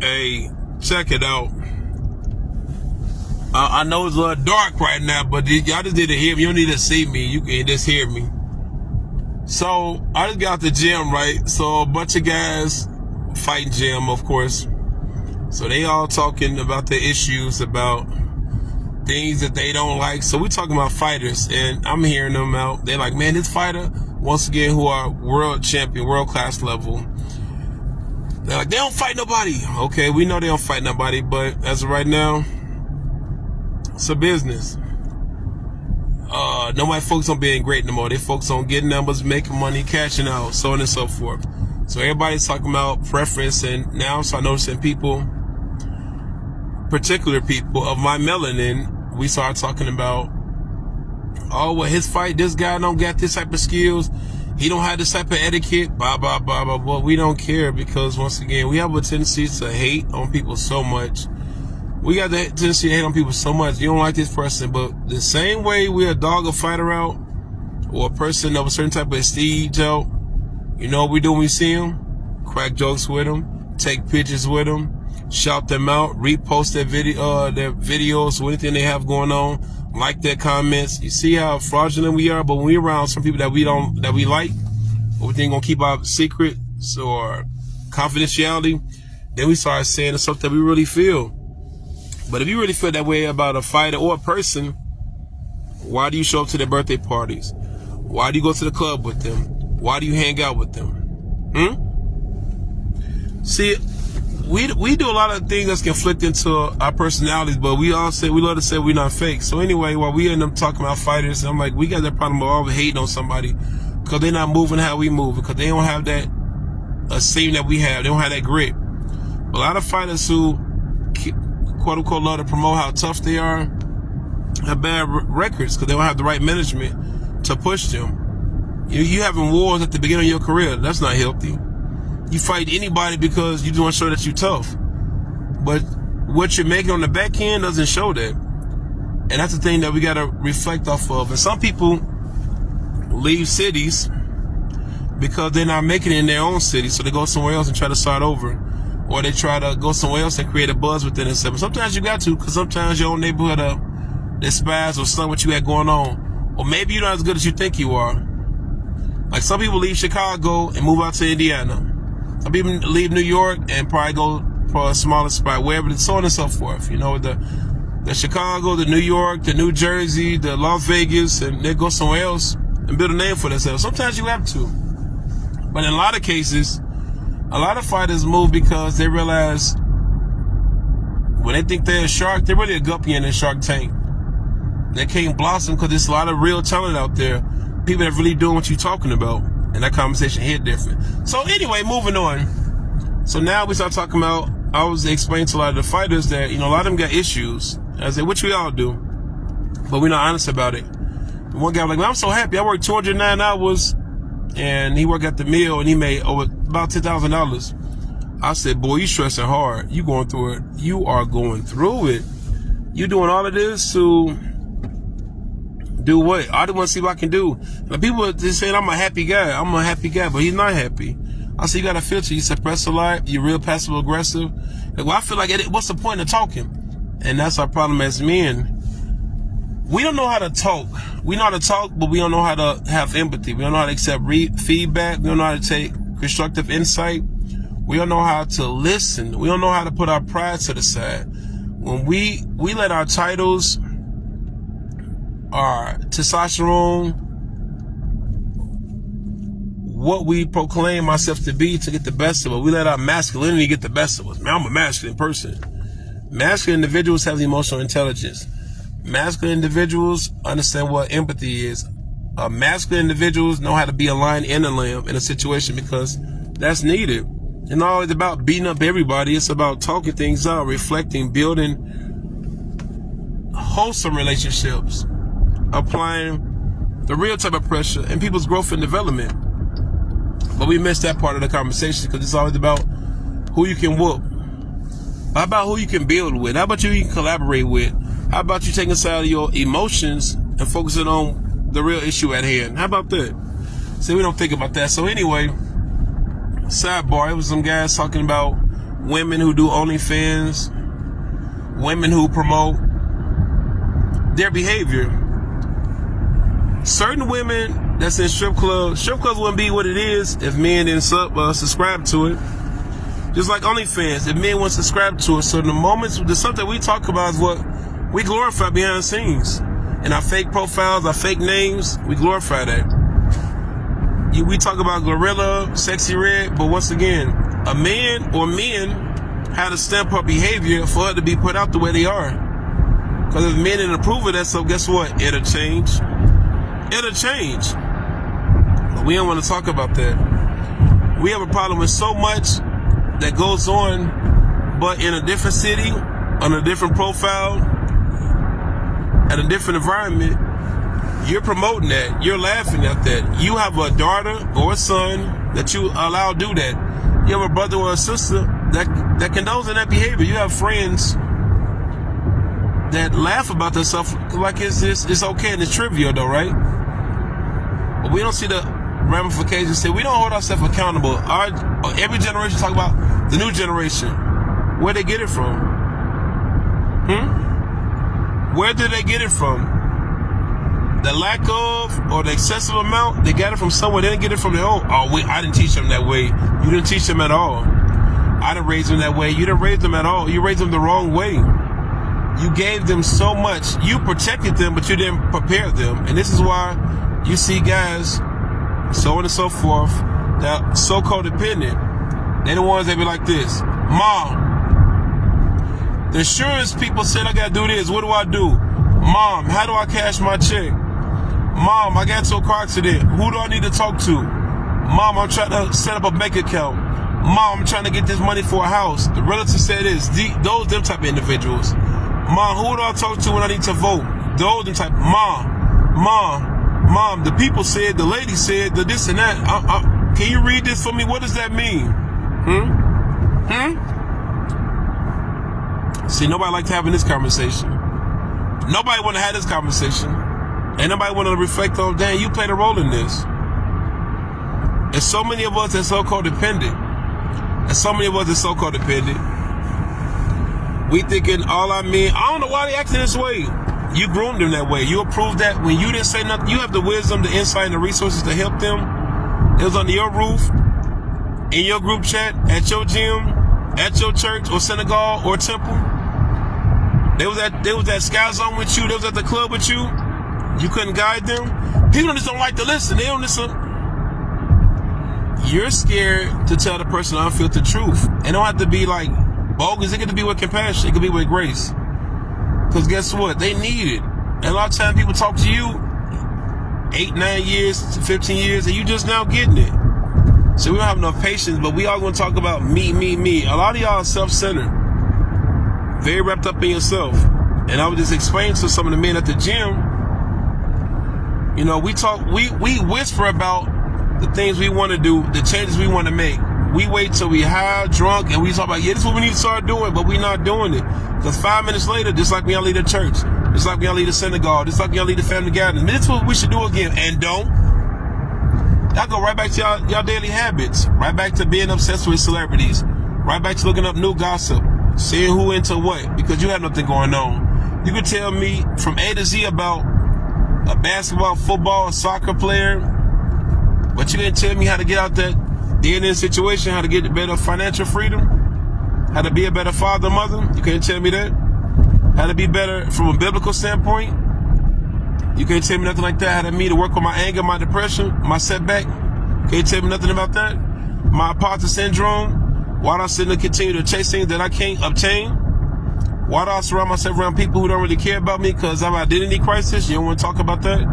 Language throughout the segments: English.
Hey, check it out. I know it's a little dark right now, but y'all just need to hear me. You don't need to see me. You can just hear me. So, I just got out the gym, right? So, a bunch of guys fighting gym, of course. So, they all talking about the issues, about things that they don't like. So, we talking about fighters, and I'm hearing them out. They're like, man, this fighter, once again, who are world champion, world-class level, they're like, they don't fight nobody. Okay, we know they don't fight nobody, but as of right now, it's a business. Nobody focus on being great no more. They focus on getting numbers, making money, cashing out, so on and so forth. So everybody's talking about preference, and now I'm starting noticing people, particular people of my melanin, we start talking about, oh, well, his fight, this guy don't got this type of skills. He don't have this type of etiquette, blah, blah, blah, blah, blah. We don't care because, once again, we have a tendency to hate on people so much. We got the tendency to hate on people so much. You don't like this person, but the same way we a dog a fighter out, or a person of a certain type of prestige out, you know what we do when we see them? Crack jokes with them, take pictures with them, shout them out, repost their videos, or anything they have going on, like their comments. You see how fraudulent we are, but when we're around some people that we like, or we think gonna keep our secrets or confidentiality, then we start saying the stuff that we really feel. But if you really feel that way about a fighter or a person, why do you show up to their birthday parties? Why do you go to the club with them? Why do you hang out with them? See, we do a lot of things that's conflict into our personalities, but we love to say we're not fake. So anyway, while we end up talking about fighters, I'm like, we got that problem of always hating on somebody because they're not moving how we move, because they don't have that esteem that we have. They don't have that grit. A lot of fighters who quote unquote love to promote how tough they are have bad records because they don't have the right management to push them. You having wars at the beginning of your career, that's not healthy. You fight anybody because you just want to show that you're tough, but what you're making on the back end doesn't show that. And that's the thing that we got to reflect off of. And some people leave cities because they're not making it in their own city, so they go somewhere else and try to start over. Or they try to go somewhere else and create a buzz within themselves. Sometimes you got to, because sometimes your own neighborhood despise or something what you got going on. Or maybe you're not as good as you think you are. Like some people leave Chicago and move out to Indiana. Some people leave New York and probably go for a smaller spot, wherever, so on and so forth. You know, the Chicago, the New York, the New Jersey, the Las Vegas, and they go somewhere else and build a name for themselves. Sometimes you have to. But in a lot of cases, a lot of fighters move because they realize when they think they're a shark, they're really a guppy in a shark tank. They can't blossom because there's a lot of real talent out there. People that really doing what you're talking about. And that conversation hit different. So anyway, moving on. So now we start talking about, I was explaining to a lot of the fighters that, you know, a lot of them got issues. I said, which we all do. But we're not honest about it. One guy was like, well, I'm so happy. I worked 209 hours. And he worked at the mill and he made over about $10,000. I said, boy, you stressing hard. You going through it. You are going through it. You doing all of this to do what? I just want to see what I can do. Now, people just saying I'm a happy guy. I'm a happy guy, but he's not happy. I said, you got a filter. You suppress a lot. You're real passive aggressive. Like, well, I feel like, what's the point of talking? And that's our problem as men. We don't know how to talk. We know how to talk, but we don't know how to have empathy. We don't know how to accept feedback. We don't know how to take constructive insight. We don't know how to listen. We don't know how to put our pride to the side. When we let our titles, our testosterone, what we proclaim ourselves to be, to get the best of us, we let our masculinity get the best of us. Man, I'm a masculine person. Masculine individuals have emotional intelligence. Masculine individuals understand what empathy is. Masculine individuals know how to be a lion and a lamb in a situation because that's needed. It's not always about beating up everybody. It's about talking things out, reflecting, building wholesome relationships, applying the real type of pressure and people's growth and development. But we missed that part of the conversation because it's always about who you can whoop. How about who you can build with? How about who you can collaborate with? How about you taking aside your emotions and focusing on the real issue at hand? How about that? See, we don't think about that. So anyway, sidebar, it was some guys talking about women who do OnlyFans, women who promote their behavior. Certain women that's in strip clubs wouldn't be what it is if men didn't subscribe to it. Just like OnlyFans, if men wouldn't subscribe to it. So the stuff that we talk about is what we glorify behind the scenes. And our fake profiles, our fake names, we glorify that. We talk about Gorilla, Sexy Red, but once again, a man or men had to stamp her behavior for her to be put out the way they are. Because if men didn't approve of that, so guess what? It'll change. It'll change. But we don't want to talk about that. We have a problem with so much that goes on, but in a different city, on a different profile, at a different environment, you're promoting that. You're laughing at that. You have a daughter or a son that you allow do that. You have a brother or a sister that condones in that behavior. You have friends that laugh about this stuff like it's okay and it's trivial though, right? But we don't see the ramifications. Say we don't hold ourselves accountable. Every generation talk about the new generation. Where they get it from? Where did they get it from? The lack of or the excessive amount, they got it from somewhere. They didn't get it from their own. I didn't teach them that way. You didn't teach them at all. I didn't raise them that way. You didn't raise them at all. You raised them the wrong way. You gave them so much. You protected them, but you didn't prepare them. And this is why you see guys, so on and so forth, that so codependent. They're the ones that be like this. Mom, the insurance people said I gotta do this. What do I do? Mom, how do I cash my check? Mom, I got into a car accident. Who do I need to talk to? Mom, I'm trying to set up a bank account. Mom, I'm trying to get this money for a house. The relative said this. Them type of individuals. Mom, who do I talk to when I need to vote? Those them type. Mom, the people said, the lady said, the this and that. Can you read this for me? What does that mean? See, nobody liked having this conversation. Nobody want to have this conversation. Ain't nobody want to reflect on, dang, you played a role in this. And so many of us are so codependent. We thinking all our men, I don't know why they acting this way. You groomed them that way. You approved that when you didn't say nothing. You have the wisdom, the insight, and the resources to help them. It was under your roof, in your group chat, at your gym, at your church or synagogue or temple. They was at Sky Zone with you. They was at the club with you. You couldn't guide them. People just don't like to listen. They don't listen. You're scared to tell the person the unfiltered truth. It don't have to be like bogus. It could be with compassion. It could be with grace. Because guess what? They need it. And a lot of times people talk to you 8, 9 years, 15 years, and you just now getting it. So we don't have enough patience, but we all going to talk about me. A lot of y'all are self-centered. Very wrapped up in yourself. And I was just explaining to some of the men at the gym, you know, we whisper about the things we want to do, the changes we want to make. We wait till we high, drunk, and we talk about, yeah, this is what we need to start doing, but we're not doing it. Because 5 minutes later, just like when y'all leave the church, just like when y'all leave the synagogue, just like when y'all leave the family gathering, this is what we should do again, and don't. Y'all go right back to y'all daily habits, right back to being obsessed with celebrities, right back to looking up new gossip, seeing who into what, because you have nothing going on. You can tell me from A to Z about a basketball, football, soccer player, but you didn't tell me how to get out that DNA situation, how to get better financial freedom, how to be a better father, mother. You can't tell me that. How to be better from a biblical standpoint. You can't tell me nothing like that. How to me to work with my anger, my depression, my setback. Can't tell me nothing about that. My imposter syndrome. Why do I sit and continue to chase things that I can't obtain? Why do I surround myself around people who don't really care about me because I'm identity crisis? You don't want to talk about that?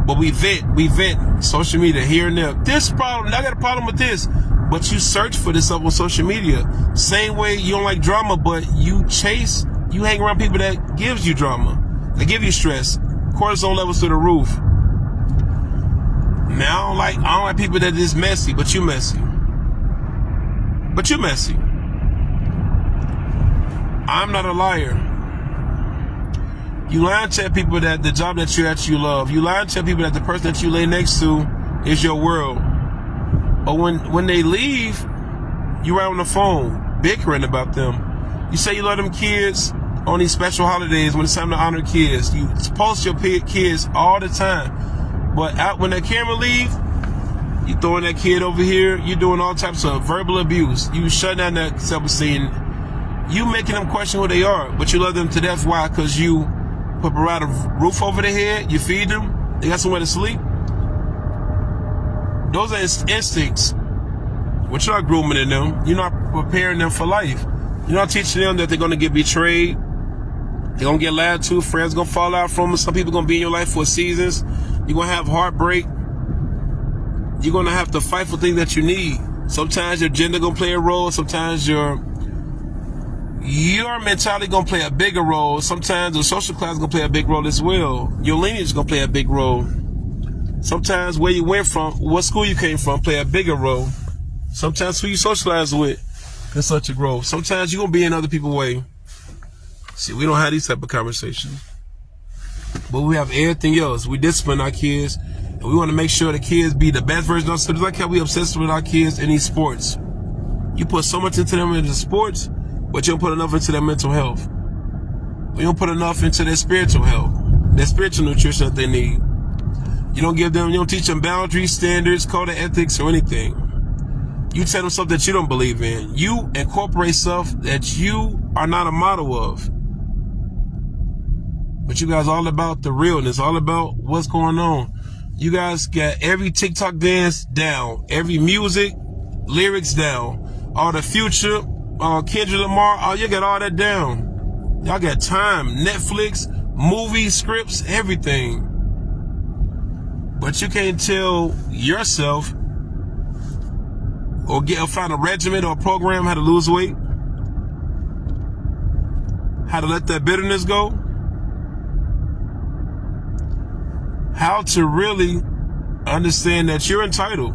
But we vent. Social media, here and there. This problem, I got a problem with this. But you search for this up on social media. Same way you don't like drama, but you hang around people that gives you drama. That give you stress. Cortisol levels through the roof. Now I don't like people that is messy, but you messy. I'm not a liar. You lie and tell people that the job that you love. You lie and tell people that the person that you lay next to is your world. But when they leave, you right on the phone. bickering about them. You say you love them kids on these special holidays when it's time to honor kids. You post your kids all the time. But out when that camera leave, you throwing that kid over here, you doing all types of verbal abuse. You shutting down that self-esteem. You making them question who they are, but you love them to death. Why? Because you put a roof over their head, you feed them, they got somewhere to sleep. Those are instincts. But you're not grooming in them. You're not preparing them for life. You're not teaching them that they're going to get betrayed. They're going to get lied to. Friends going to fall out from them. Some people going to be in your life for seasons. You're going to have heartbreak. You're going to have to fight for things that you need. Sometimes your gender going to play a role. Sometimes your mentality going to play a bigger role. Sometimes the social class going to play a big role as well. Your lineage is going to play a big role. Sometimes where you went from, what school you came from, play a bigger role. Sometimes who you socialize with is such a growth. Sometimes you're going to be in other people's way. See, we don't have these type of conversations. But we have everything else. We discipline our kids. And we want to make sure the kids be the best version of themselves. Like how we obsessed with our kids in these sports. You put so much into them in the sports, but you don't put enough into their mental health. You don't put enough into their spiritual health. Their spiritual nutrition that they need. You don't teach them boundaries, standards, code of ethics, or anything. You tell them something that you don't believe in. You incorporate stuff that you are not a model of. But you guys all about the realness, all about what's going on. You guys got every TikTok dance down, every music, lyrics down, all the Future, Kendrick Lamar, you got all that down. Y'all got time, Netflix, movies, scripts, everything. But you can't tell yourself or find a regimen or a program how to lose weight, how to let that bitterness go, how to really understand that you're entitled.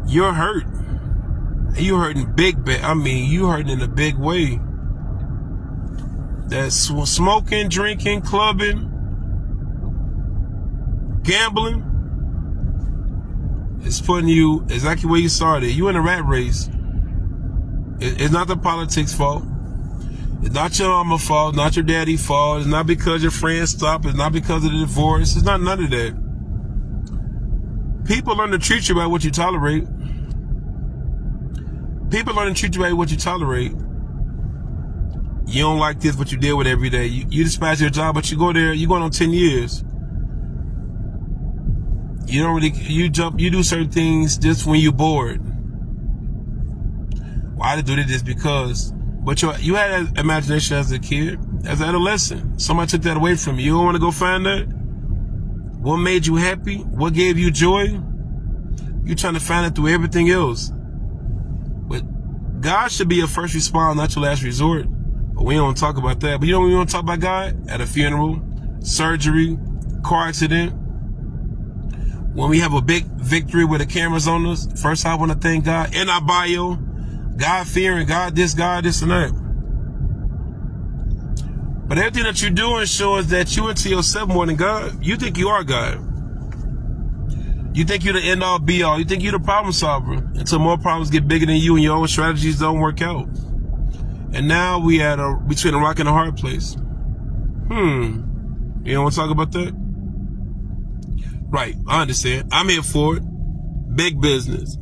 You're hurt. You hurting you hurting in a big way. That's smoking, drinking, clubbing, gambling. It's putting you exactly where you started. You in a rat race. It's not the politics' fault. It's not your mama's fault. Not your daddy's fault. It's not because your friends stopped. It's not because of the divorce. It's not none of that. People learn to treat you by what you tolerate. People learn to treat you by what you tolerate. You don't like this, but you deal with it every day. You despise your job, but you go there. You're going on 10 years. You do certain things just when you're bored. Why did I do this? Because, but you had an imagination as a kid, as an adolescent. Somebody took that away from you. You don't want to go find that? What made you happy? What gave you joy? You're trying to find it through everything else. But God should be your first response, not your last resort. But we don't talk about that. But you know when we want to talk about God? At a funeral, surgery, car accident. When we have a big victory with the cameras on us, first I want to thank God. In our bio, God fearing, God this, and that. But everything that you're doing shows that you into yourself more than God. You think you are God. You think you're the end all be all. You think you're the problem solver until more problems get bigger than you and your own strategies don't work out. And now we at between a rock and a hard place. You don't want to talk about that? Right, I understand. I'm here for it. Big business.